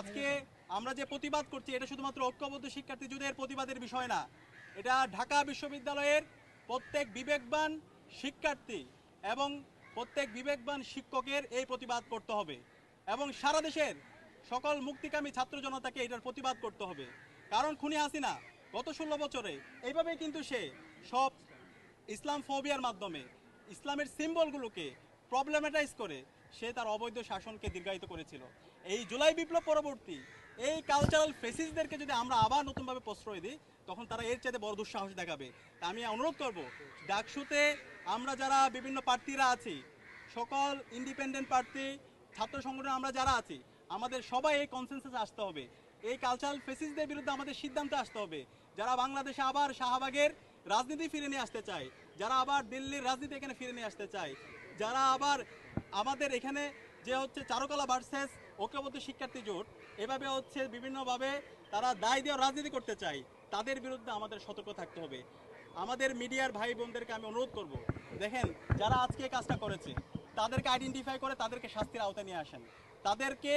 আজকে আমরা যে প্রতিবাদ করছি এটা শুধুমাত্র ঐক্যবদ্ধ শিক্ষার্থী যুদ্ধের প্রতিবাদের বিষয় না, এটা ঢাকা বিশ্ববিদ্যালয়ের প্রত্যেক বিবেকবান শিক্ষার্থী এবং প্রত্যেক বিবেকবান শিক্ষকের এই প্রতিবাদ করতে হবে এবং সারা দেশের সকল মুক্তিকামী ছাত্র জনতাকে এটার প্রতিবাদ করতে হবে। কারণ খুনি হাসিনা গত 16 বছরে এইভাবেই কিন্তু সে সব ইসলাম ফোবিয়ার মাধ্যমে ইসলামের সিম্বলগুলোকে প্রবলেমেটাইজ করে সে তার অবৈধ শাসনকে দীর্ঘায়িত করেছিল। এই জুলাই বিপ্লব পরবর্তী এই কালচারাল ফেসিসদেরকে যদি আমরা আবার নতুনভাবে প্রশ্রয় দিই তখন তারা এর চাইতে বড় দুঃসাহস দেখাবে। তা আমি অনুরোধ করব, ডাকসুতে আমরা যারা বিভিন্ন প্রার্থীরা আছি, সকল ইন্ডিপেন্ডেন্ট প্রার্থী, ছাত্র সংগঠন আমরা যারা আছি, আমাদের সবাই এই কনসেনসাসে আসতে হবে। এই কালচারাল ফেসিসদের বিরুদ্ধে আমাদের সিদ্ধান্তে আসতে হবে। যারা বাংলাদেশে আবার শাহবাগের রাজনীতি ফিরে নিয়ে আসতে চায়, যারা আবার দিল্লির রাজনীতি এখানে ফিরে নিয়ে আসতে চায়, যারা আবার আমাদের এখানে যে হচ্ছে চারুকলা ভার্সেস ঐক্যবদ্ধ শিক্ষার্থী জোট এভাবে হচ্ছে বিভিন্নভাবে তারা দায় দিয়ে রাজনীতি করতে চায়, তাদের বিরুদ্ধে আমাদের সতর্ক থাকতে হবে। আমাদের মিডিয়ার ভাই বোনদেরকে আমি অনুরোধ করব, দেখেন যারা আজকে এই কাজটা করেছে তাদেরকে আইডেন্টিফাই করে তাদেরকে শাস্তির আওতায় নিয়ে আসেন, তাদেরকে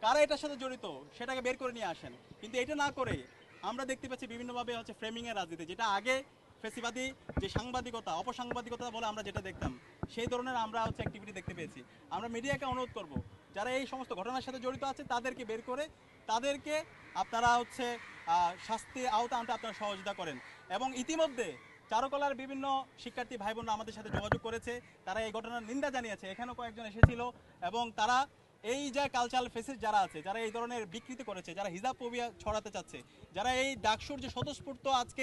কারা এটার সাথে জড়িত সেটাকে বের করে নিয়ে আসেন। কিন্তু এটা না করে আমরা দেখতে পাচ্ছি বিভিন্নভাবে হচ্ছে ফ্রেমিংয়ের রাজনীতি, যেটা আগে ফেসিবাদী যে সাংবাদিকতা অপসাংবাদিকতা বলে আমরা যেটা দেখতাম সেই ধরনের আমরা হচ্ছে অ্যাক্টিভিটি দেখতে পেয়েছি। আমরা মিডিয়াকে অনুরোধ করব, যারা এই সমস্ত ঘটনার সাথে জড়িত আছে তাদেরকে বের করে তাদেরকে আপনারা হচ্ছে শাস্তি আওতা আনতে আপনারা সহযোগিতা করেন। এবং ইতিমধ্যে চারুকলার বিভিন্ন শিক্ষার্থী ভাই বোনরা আমাদের সাথে যোগাযোগ করেছে, তারা এই ঘটনার নিন্দা জানিয়েছে, এখানেও কয়েকজন এসেছিল এবং তারা এই যে কালচারাল ফেসিস যারা আছে, যারা এই ধরনের বিকৃতি করেছে, যারা হিজাব ফোবিয়া ছড়াতে চাচ্ছে, যারা এই ডাকসুর যে স্বতঃস্ফূর্ত আজকে